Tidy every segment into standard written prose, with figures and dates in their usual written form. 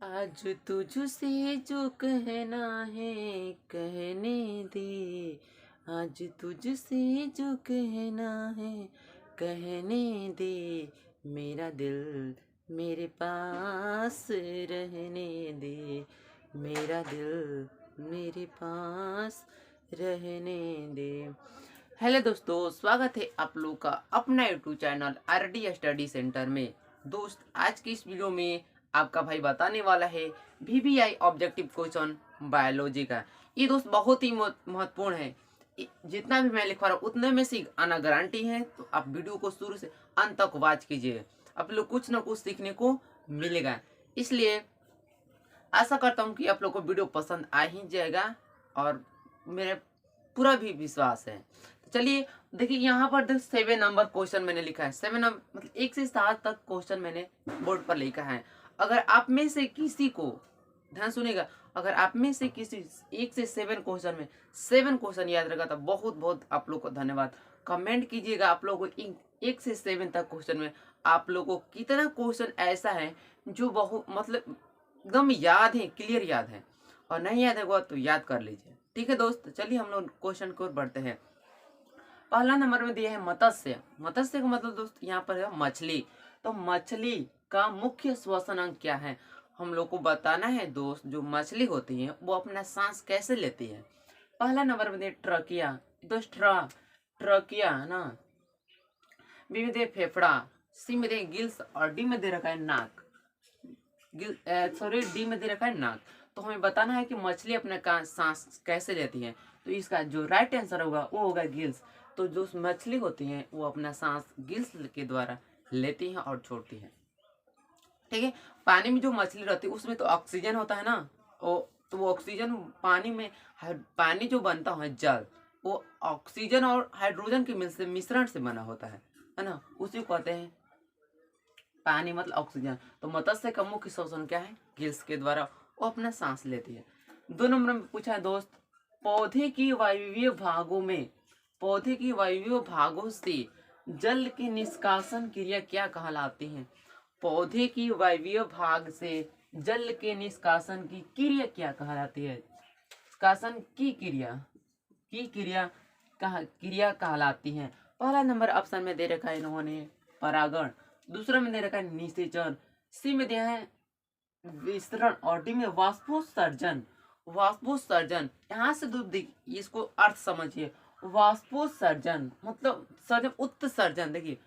आज तुझसे जो कहना है कहने दे। आज तुझसे जो कहना है कहने दे। मेरा दिल मेरे पास रहने दे। मेरा दिल मेरे पास रहने दे। हेलो दोस्तों, स्वागत है आप लोग का अपना YouTube channel RD study centre में। दोस्त, आज की इस वीडियो में आपका भाई बताने वाला है वीवीआई ऑब्जेक्टिव क्वेश्चन बायोलॉजी का। ये दोस्त बहुत ही महत्वपूर्ण है। जितना भी मैं लिखवा रहा हूँ उतने में से आना गारंटी है, तो आप वीडियो को शुरू से अंत तक वॉच कीजिए। आप लोग कुछ ना कुछ सीखने को मिलेगा, इसलिए आशा करता हूँ कि आप लोग को वीडियो पसंद आ ही जाएगा और मेरे पूरा भी विश्वास है। तो चलिए देखिए, यहाँ पर 7 नंबर क्वेश्चन मैंने लिखा है। 7 नंबर मतलब 1 से 7 तक क्वेश्चन मैंने बोर्ड पर लिखा है। अगर आप में से किसी को, ध्यान सुनेगा, अगर आप में से किसी 1 से 7 क्वेश्चन में 7 क्वेश्चन याद रहेगा तो बहुत बहुत आप लोग को धन्यवाद। कमेंट कीजिएगा आप लोगों को 1 से 7 तक क्वेश्चन में आप लोगों को कितना क्वेश्चन ऐसा है जो बहुत मतलब एकदम याद है, क्लियर याद है, और नहीं याद है तो याद कर लीजिए। ठीक है दोस्त, चलिए हम लोग क्वेश्चन की ओर बढ़ते हैं। पहला नंबर में दिया है मत्स्य। मत्स्य का मतलब दोस्त यहाँ पर है मछली। तो मछली का मुख्य श्वसन अंग क्या है, हम लोग को बताना है दोस्त। जो मछली होती है वो अपना सांस कैसे लेती है। पहला नंबर में दिया ट्रकिया। दोस्त ट्रकिया है ना। बी में दे फेफड़ा, सी में दे गिल्स, और डी में दे रखा है नाक। डी में दे रखा है नाक। तो हमें बताना है कि मछली अपने का सांस कैसे लेती है। तो इसका जो राइट आंसर होगा वो होगा गिल्स। तो जो मछली होती है वो अपना सांस गिल्स के द्वारा लेती है और छोड़ती है। ठीक है। पानी में जो मछली रहती है उसमें तो ऑक्सीजन होता है ना। तो वो ऑक्सीजन पानी में, पानी जो बनता है जल, वो ऑक्सीजन और हाइड्रोजन के मिश्रण से बना होता है ना। उसी को कहते हैं पानी, मतलब ऑक्सीजन। तो मत्स्य का मुख्य श्वसन क्या है, गिल्स के द्वारा वो अपना सांस लेती है। 2 नंबर में पूछा है दोस्त, पौधे की वायवीय भागों में, पौधे की वायवीय भागों से जल की निष्कासन क्रिया क्या कहलाती है। पौधे की वायवीय भाग से जल के निष्कासन की क्रिया क्या कहलाती है। निष्कासन की क्रिया कहलाती है। पहला नंबर ऑप्शन में दे रखा है इन्होंने परागण, दूसरा में दे रखा है निषेचन, सी में दिया है विसरण, और डी में वाष्पोत्सर्जन। वाष्पोत्सर्जन, यहाँ से इसको अर्थ समझिए। वाष्पोत्सर्जन मतलब सर्जन, उत्सर्जन। देखिए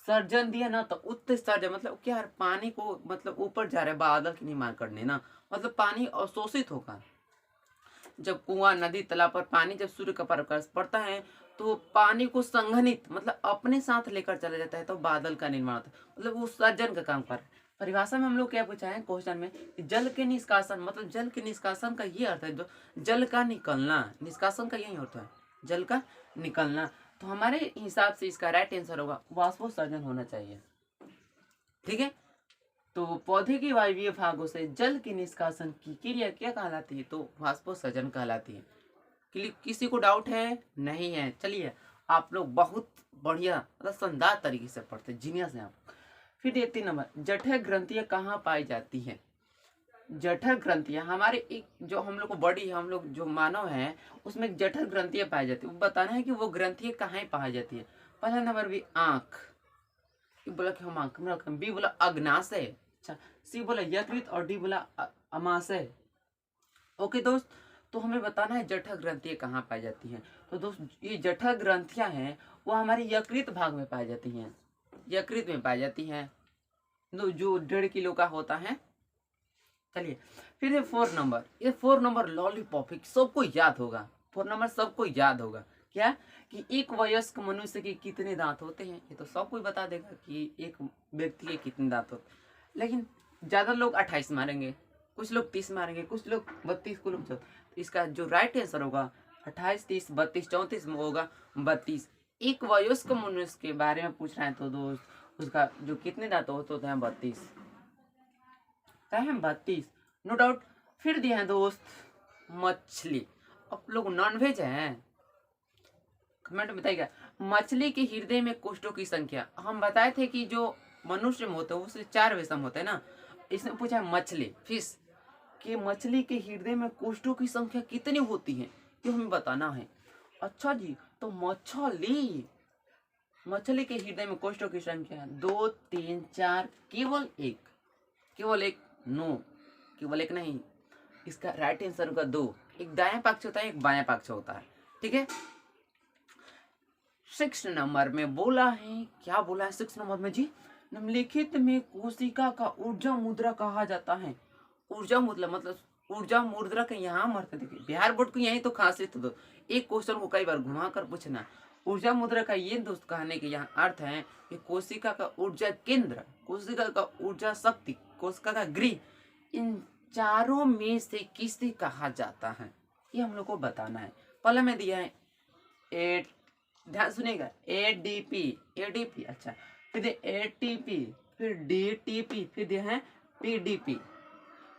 सर्जन दिया ना तो उत्सर्जन मतलब क्या है, पानी को मतलब ऊपर जा रहा है बादल के निर्माण करने ना, मतलब पानी अवशोषित होगा। जब कुआं नदी तालाब पर पानी जब सूर्य का प्रकाश पड़ता है तो पानी को संघनित मतलब अपने साथ लेकर चला जाता है, तो बादल का निर्माण होता है, मतलब वो सर्जन का काम कर रहा है। परिभाषा में हम लोग क्या पूछा है क्वेश्चन में, जल के निष्कासन, मतलब जल के निष्कासन का ये अर्थ है जो जल का निकलना, निष्कासन का यही अर्थ है जल का निकलना। तो हमारे हिसाब से इसका राइट आंसर होगा वाष्पोत्सर्जन होना चाहिए। ठीक है। तो पौधे के वायवीय भागों से जल के निष्कासन की क्रिया क्या कहलाती है, तो वाष्पोत्सर्जन कहलाती है। किसी को डाउट है? नहीं है। चलिए, आप लोग बहुत बढ़िया मतलब शानदार तरीके से पढ़ते, जीनियस हैं आप। फिर 3 नंबर, जठर ग्रंथियां कहाँ पाई जाती है। जठर ग्रंथियां हमारे एक जो हम लोग को बॉडी, हम लोग जो मानव है उसमें जठर ग्रंथियां पाई जाती है। वो बताना है कि वो ग्रंथियां कहाँ पाई जाती है। पहला नंबर भी आंख, बोला कि हम आंख में रखते हैं। बी बोला अग्नाशय, अच्छा। सी बोला यकृत, और डी बोला अमाशय। ओके दोस्त, तो हमें बताना है जठर ग्रंथियां कहाँ पाई जाती हैं। तो दोस्त ये जठर ग्रंथियां हैं वो हमारे यकृत भाग में पाई जाती हैं, यकृत में पाई जाती हैं, जो 1.5 किलो का होता है। चलिए फिर ये 4 नंबर, ये 4 नंबर लॉलीपॉप सबको याद होगा। 4 नंबर सबको याद होगा क्या, कि एक वयस्क मनुष्य के कितने दांत होते हैं। ये तो सब कोई बता देगा कि एक व्यक्ति के कितने दांत होते हैं, लेकिन ज्यादा लोग 28 मारेंगे, कुछ लोग 30 मारेंगे, कुछ लोग 32, कुछ लोग 34। तो इसका जो राइट आंसर होगा 28, 30, 32, 34 में होगा 32। एक वयस्क मनुष्य के बारे में पूछ रहे हैं तो दोस्त उसका जो कितने दांत होते हैं 32, क्या है 32, नो डाउट। फिर दिए हैं दोस्त मछली। आप लोग नॉनवेज हैं, कमेंट में बताइएगा। मछली के हृदय में कोष्ठों की संख्या, हम बताए थे कि जो मनुष्य में होते हैं उससे 4 विषम होते हैं ना। इसमें पूछा है मछली, फिश, कि मछली के हृदय में कोष्ठों की संख्या कितनी होती है, ये हमें बताना है। अच्छा जी, तो मछली के हृदय में कोष्ठों की संख्या 2, 3, 4, केवल एक, केवल एक, नो, केवल एक नहीं, इसका राइट आंसर होगा 2। एक दायां पक्ष होता है, एक बायां पक्ष होता है, ठीक है। 6 नंबर में बोला है, क्या बोला है 6 नंबर में जी, निम्नलिखित में कोशिका का ऊर्जा मुद्रा कहा जाता है। ऊर्जा मुद्रा मतलब ऊर्जा मुद्रा के यहाँ मरते, देखिए बिहार बोर्ड को यही तो खासियत दो, एक क्वेश्चन को कई बार घुमा कर पूछना। ऊर्जा मुद्रा का ये दोस्त कहने के यहाँ अर्थ है कि कोशिका का ऊर्जा केंद्र, कोशिका का ऊर्जा शक्ति, कोशिका का गृह, इन चारों में से किसे कहा जाता है, ये हम लोग को बताना है। पहले में दिया है एट, ध्यान सुनिएगा, एडीपी, एडीपी, अच्छा, फिर एटीपी, फिर डीटीपी, फिर दिया है पीडीपी।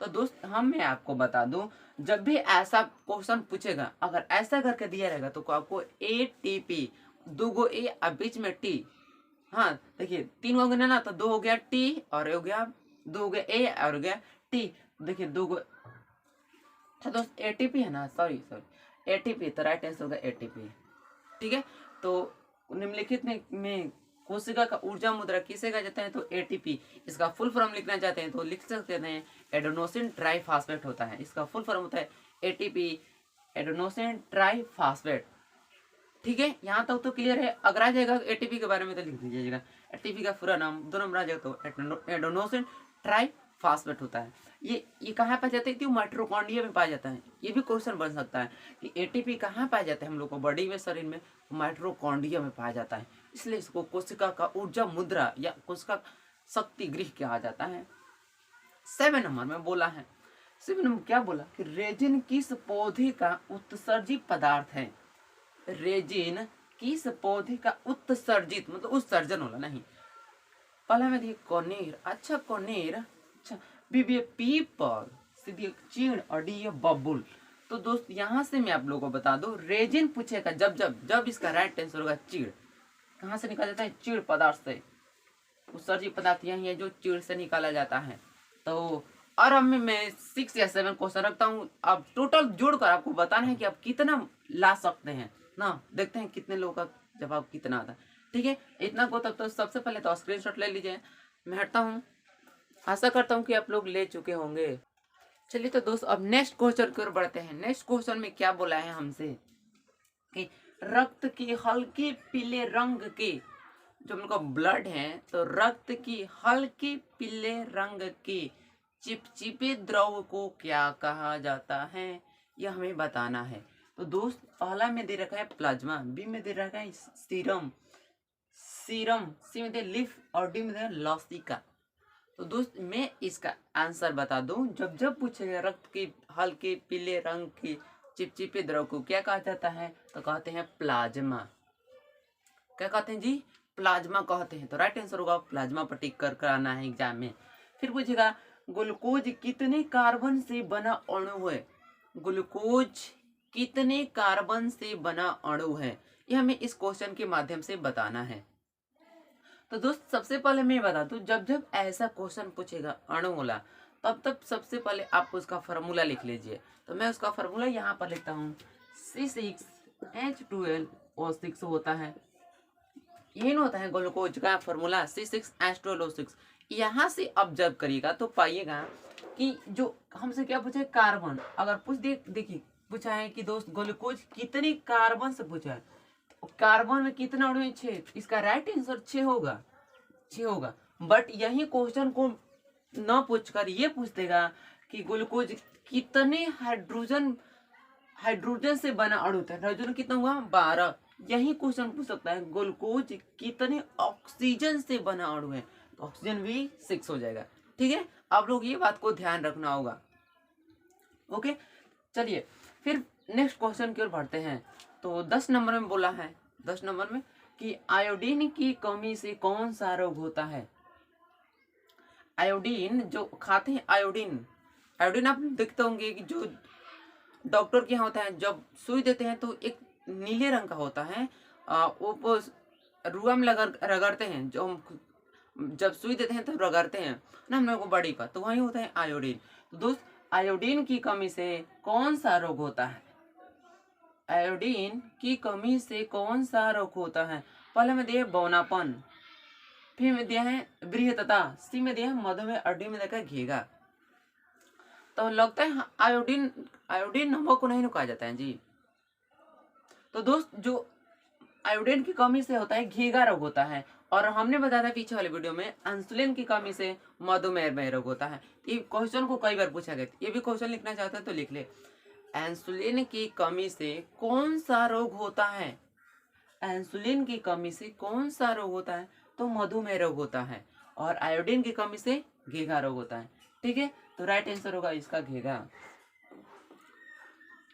तो दोस्त मैं आपको बता दूं, जब भी ऐसा क्वेश्चन पूछेगा, अगर ऐसा करके दिया रहेगा तो आपको एटीपी, 2 गो ए और बीच में टी, हाँ देखिए 3 हो गया ना, तो 2 हो गया टी और हो गया 2 हो गया ए और हो गया टी, देखिए 2 गो, अच्छा दोस्त एटीपी है ना, सॉरी एटीपी, तो राइट आंसर होगा एटीपी, ठीक है। तो निम्नलिखित में कोशिका का ऊर्जा मुद्रा किसे कहा जाता है, तो एटीपी। इसका फुल फॉर्म लिखना चाहते हैं तो लिख सकते हैं, एडेनोसिन ट्राइफॉस्फेट होता है, इसका फुल फॉर्म होता है एटीपी, एडेनोसिन ट्राइफॉस्फेट, ठीक है। यहाँ तक तो क्लियर है। अगर आ जाएगा एटीपी के बारे में तो लिख दीजिएगा, एटीपी का पूरा नाम 2 नंबर आ जाएगा तो एडेनोसिन ट्राइफॉस्फेट होता है। ये कहाँ पाया जाता है, कि माइटोकॉन्ड्रिया में पाया जाता है। ये भी क्वेश्चन बन सकता है कि एटीपी कहाँ पाया जाता है हम लोग को बॉडी में, शरीर में, माइटोकॉन्ड्रिया में पाया जाता है, इसलिए इसको कोशिका का ऊर्जा मुद्रा या कोशिका शक्ति गृह कहा जाता है। 7 नंबर में बोला है, 7 नंबर क्या बोला कि रेजिन किस पौधे का उत्सर्जी पदार्थ है। रेजिन किस पौधे का उत्सर्जित मतलब उत्सर्जन होला नहीं, पहला में देखिए कनेर, अच्छा कनेर, अच्छा बी पीपल, सीधी चीड़ और डी ये बबुल। तो दोस्त यहाँ से मैं आप लोगों को बता दूं, रेजिन पूछेगा जब इसका राइट आंसर होगा चीड़। कहाँ से निकाला जाता है, चीड़ पदार्थ से, उत्सर्जित पदार्थ यही है जो चीड़ से निकाला जाता है। तो और अब मैं 6 या 7 क्वेश्चन रखता हूँ, अब टोटल जोड़कर आपको बताना है कि आप कितना ला सकते हैं ना, देखते हैं कितने लोगों का जवाब कितना आता है, ठीक है। इतना को तब तो सबसे पहले तो स्क्रीनशॉट ले लीजिए, मैं हटता हूँ, आशा करता हूँ कि आप लोग ले चुके होंगे। चलिए तो दोस्त अब नेक्स्ट क्वेश्चन की ओर बढ़ते हैं। नेक्स्ट क्वेश्चन में क्या बोला है हमसे कि रक्त की हल्के पीले रंग के, जो हम लोग का ब्लड है, तो रक्त की हल्के पीले रंग के चिपचिपे द्रव को क्या कहा जाता है, यह हमें बताना है। तो दोस्त पहला में दे रखा है प्लाज्मा, बी में दे रखा है सीरम, सी में दे लिफ और डी में दे लसिका। तो दोस्त मैं इसका आंसर बता दूं, जब पूछेगा रक्त के हल्के पीले रंग के चिपचिपे द्रव को क्या कहा जाता है, तो कहते हैं प्लाज्मा। क्या कहते हैं जी, प्लाज्मा कहते हैं। तो राइट आंसर होगा प्लाज्मा पर टिक कर कराना है एग्जाम में। फिर पूछेगा ग्लूकोज कितने कार्बन से बना अणु है, ग्लूकोज कितने कार्बन से बना अणु है, यह हमें इस क्वेश्चन के माध्यम से बताना है। तो दोस्त सबसे पहले मैं बता दूं, जब ऐसा क्वेश्चन पूछेगा अणु वाला, तब सबसे पहले आप उसका फार्मूला लिख लीजिए। तो मैं उसका फार्मूला यहाँ पर लिखता हूँ, C6H12O6 होता है, यही ना होता है ग्लूकोज का फार्मूला C6H12O6। यहाँ से ऑब्जर्व करिएगा तो पाइएगा कि जो हमसे क्या पूछा है, कार्बन। अगर देखिए पूछा है कि दोस्त ग्लूकोज कितने कार्बन से पूछा है, कार्बन में कितना अणु है, 6, इसका राइट आंसर 6 होगा, 6 होगा। बट यही क्वेश्चन को न पूछकर ये पूछ देगा कि ग्लूकोज कितने हाइड्रोजन से बना अणु था, हाइड्रोजन कितना हुआ 12। यही क्वेश्चन पूछ सकता है ग्लूकोज कितने ऑक्सीजन से बना अणु है, तो ऑक्सीजन भी 6 हो जाएगा, ठीक है। आप लोग ये बात को ध्यान रखना होगा, ओके। चलिए फिर नेक्स्ट क्वेश्चन की ओर बढ़ते हैं। तो 10 नंबर में बोला है, 10 नंबर में कि आयोडीन की कमी से कौन सा रोग होता है। आयोडीन जो खाते हैं, आयोडीन आप देखते होंगे कि जो डॉक्टर के यहाँ होता है, जब सुई देते हैं तो एक नीले रंग का होता है, वो रुआ में रगड़ते हैं, जो जब सुई देते हैं तो रगड़ते हैं ना हम लोग को बॉडी का, तो वही होता है आयोडीन। तो दोस्त आयोडीन की कमी से कौन सा रोग होता है? आयोडीन की कमी से कौन सा रोग होता है? पहले में दिया बौनापन, फिर में दिया है बृहतता, सी में दिया है मधुमेह, और डी में देखा घेगा। तो लगता है आयोडीन आयोडीन नमक को नहीं कहा जाता है जी। तो दोस्त जो आयोडीन की कमी से होता है घेगा रोग होता है, और हमने बताया था पीछे वाले वीडियो में इंसुलिन की कमी से मधुमेह में रोग होता है। ये क्वेश्चन को कई बार पूछा गया, ये भी क्वेश्चन लिखना चाहता है तो लिख ले। इंसुलिन की कमी से कौन सा रोग होता है? इंसुलिन की कमी से कौन सा रोग होता है? तो मधुमेह रोग होता है, और आयोडीन की कमी से घेगा रोग होता है। ठीक है, तो राइट आंसर होगा इसका घेगा।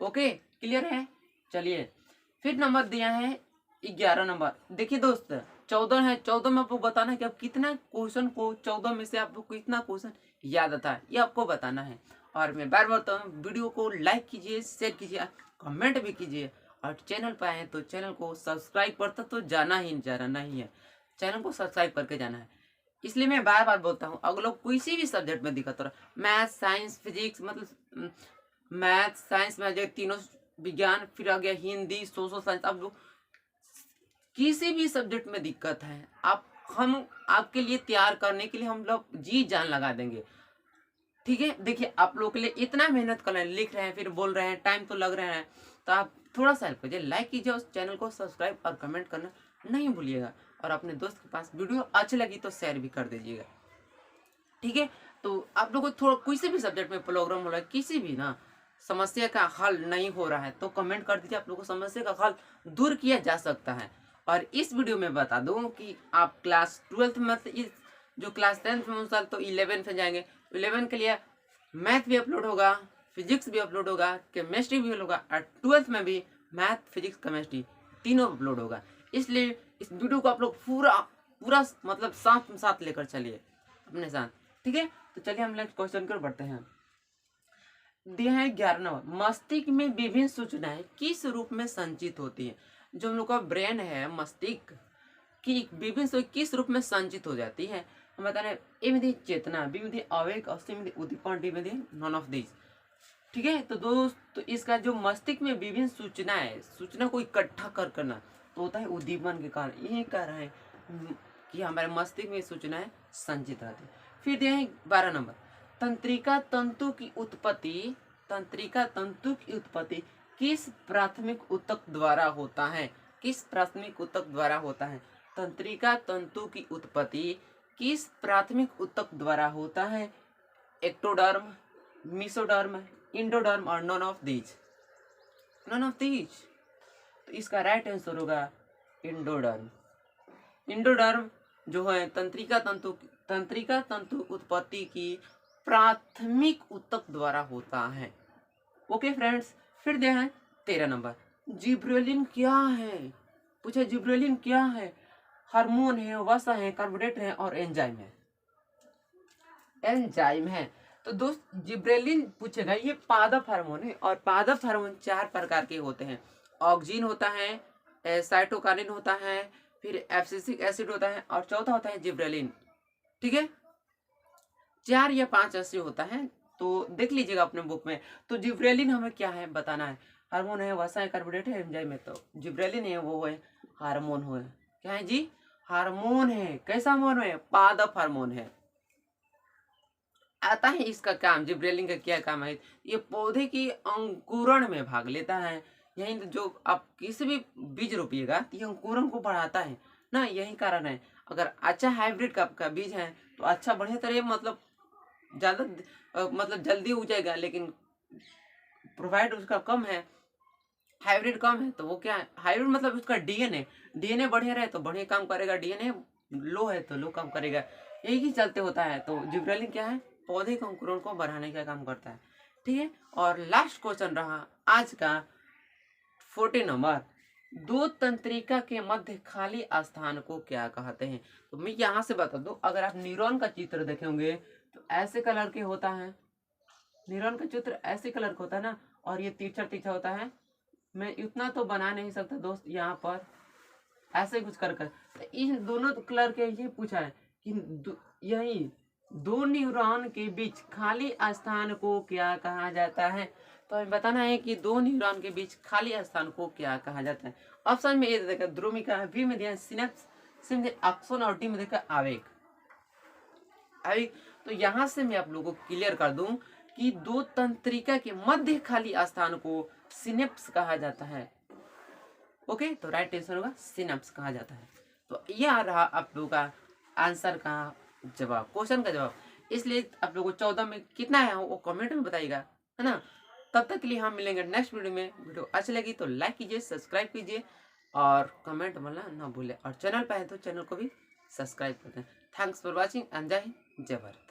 ओके, क्लियर है? चलिए फिर नंबर दिया है 11 नंबर। देखिए दोस्त 14 है, 14 में आपको बताना है कि आप कितना क्वेश्चन को 14 में से आपको कितना क्वेश्चन याद आता है, ये आपको बताना है। और मैं बार बार बताता हूँ, वीडियो को लाइक कीजिए, शेयर कीजिए, कमेंट भी कीजिए, और चैनल पर आए तो चैनल को सब्सक्राइब करता तो जाना ही नहीं है, चैनल को सब्सक्राइब करके जाना है। इसलिए मैं बार बार बोलता हूँ, अगर लोग किसी भी सब्जेक्ट में दिक्कत हो रहा है, मैथ साइंस फिजिक्स, मतलब मैथ साइंस में जो तीनों विज्ञान, फिर आ गया हिंदी सोशल साइंस, अब लोग किसी भी सब्जेक्ट में दिक्कत है, हम आपके लिए तैयार करने के लिए हम लोग जी जान लगा देंगे। ठीक है, देखिए आप लोग के लिए इतना मेहनत कर रहे हैं, लिख रहे हैं, फिर बोल रहे हैं, टाइम तो लग रहे हैं, तो आप थोड़ा सा हेल्प कीजिए, लाइक कीजिए, उस चैनल को सब्सक्राइब और कमेंट करना नहीं भूलिएगा, और अपने दोस्त के पास वीडियो अच्छी लगी तो शेयर भी कर दीजिएगा। ठीक है, तो आप लोग को थोड़ा किसी भी सब्जेक्ट में प्रोग्राम हो रहा है, किसी भी ना समस्या का हल नहीं हो रहा है तो कमेंट कर दीजिए, आप लोगों को समस्या का हल दूर किया जा सकता है। और इस वीडियो में बता दूं कि आप क्लास 12 में, इस जो क्लास 10 में साल तो 11 में जाएंगे, 11 के लिए मैथ भी अपलोड होगा, फिजिक्स भी अपलोड होगा, केमिस्ट्री भी होगा, और 12th में भी मैथ फिजिक्स केमिस्ट्री तीनों अपलोड होगा। इसलिए इस वीडियो को आप लोग पूरा पूरा मतलब साथ लेकर चलिए अपने साथ। ठीक है, तो चलिए हम नेक्स्ट क्वेश्चन कर बढ़ते हैं। दिया है 11 नंबर, मस्तिष्क में विभिन्न सूचनाएं किस रूप में संचित होती है? जो हम लोग का ब्रेन है, मस्तिष्क की विभिन्न किस रूप में संचित हो जाती है? हम बता रहे हैं, ए में दी चेतना, बी में दी आवेग, और सी में दी उद्दीपन, डी में दी नॉन ऑफ दिस। ठीक है, तो दोस्त तो इसका जो मस्तिष्क में विभिन्न सूचना को इकट्ठा करना तो होता है उद्दीपन के कारण। यही कारण है कि हमारे मस्तिष्क में सूचनाएं संचित रहती है। फिर दिया है 12 नंबर, तंत्रिका तंतु की उत्पत्ति किस प्राथमिक ऊतक द्वारा होता है? किस प्राथमिक ऊतक द्वारा होता है? तंत्रिका तंतु की उत्पत्ति किस प्राथमिक ऊतक द्वारा होता है? एक्टोडर्म, मेसोडर्म, इंडोडर्म, और नॉन ऑफ दीज। तो इसका राइट आंसर होगा इंडोडर्म। इंडोडर्म जो है तंत्रिका तंतु उत्पत्ति की प्राथमिक ऊतक द्वारा होता है। ओके फ्रेंड्स, फिर दे हैं 13 नंबर, जिब्रेलिन क्या है? पूछे जिब्रेलिन क्या है? हार्मोन है, वसा है, कार्बोहाइड्रेट है, और एंजाइम है। तो दोस्त जिब्रेलिन पूछेगा, ये पादप हार्मोन है, और पादप हार्मोन 4 प्रकार के होते हैं। ऑक्सिन होता है, साइटोकाइनिन होता है, फिर एब्सिसिक एसिड होता है, और चौथा होता है जिब्रेलिन। ठीक है, 4 या 5 ऐसे होता है, तो देख लीजिएगा अपने बुक में। तो जिब्रेलिन हमें क्या है बताना है, हार्मोन है, वसा है, कार्बोहाइड्रेट है, एंजाइम है। तो जिब्रेलिन है वो है हार्मोन है, क्या है जी? हार्मोन है। कैसा हार्मोन है? पादप हार्मोन है। आता है इसका काम, जिब्रेलिन का क्या काम है? ये पौधे की अंकुरण में भाग लेता है। यही जो आप किसी भी बीज रोपिएगा तो ये अंकुरण को बढ़ाता है ना, यही कारण है। अगर अच्छा हाइब्रिड का बीज है तो अच्छा बढ़िया तरह मतलब ज्यादा मतलब जल्दी उग जाएगा, लेकिन प्रोवाइड उसका कम है, हाइब्रिड कम है, तो वो क्या है? हाइब्रिड मतलब उसका डीएनए बढ़िया रहे तो बढ़िया काम करेगा, डीएनए लो है तो लो काम करेगा, यही ही चलते होता है। तो जिब्रेलिन क्या है? पौधे के अंकुरण को बढ़ाने का काम करता है। ठीक है, और लास्ट क्वेश्चन रहा आज का 14 नंबर, दो तंत्रिका के मध्य खाली स्थान को क्या कहते हैं? तो मैं यहाँ से बता दूं, अगर आप न्यूरॉन का चित्र देखेंगे तो ऐसे कलर के होता है, न्यूरॉन का चित्र ऐसे कलर का होता है ना, और ये तिरछा होता है। मैं इतना तो बना नहीं सकता दोस्त, यहाँ पर ऐसे कुछ कर तो इन दोनों कलर के ये पूछा है कि यही दो न्यूरॉन के बीच खाली स्थान को क्या कहा जाता है। तो हमें बताना है कि दो न्यूरॉन के बीच खाली स्थान को क्या कहा जाता है। ऑप्शन में ए देखा ध्रुमिका है, बी में दिया सिनेप्स, सी में एक्सोन और डी में देखा आवेग। आवेग तो यहाँ से मैं आप लोगों को क्लियर कर दूं कि दो तंत्रिका के मध्य खाली स्थान को सिनेप्स कहा जाता है। ओके, तो राइट आंसर होगा सिनेप्स कहा जाता है। तो ये आ रहा आप लोगों का आंसर का जवाब, क्वेश्चन का जवाब। इसलिए आप लोगों को 14 में कितना है वो कमेंट में बताइएगा, है ना। तब तक के लिए हम मिलेंगे नेक्स्ट वीडियो में। वीडियो अच्छी लगी तो लाइक कीजिए, सब्सक्राइब कीजिए और कमेंट बोलना ना भूले, और चैनल पे है तो चैनल को भी सब्सक्राइब कर दें। थैंक्स फॉर वॉचिंग एंड जय हिंद, जय भारत।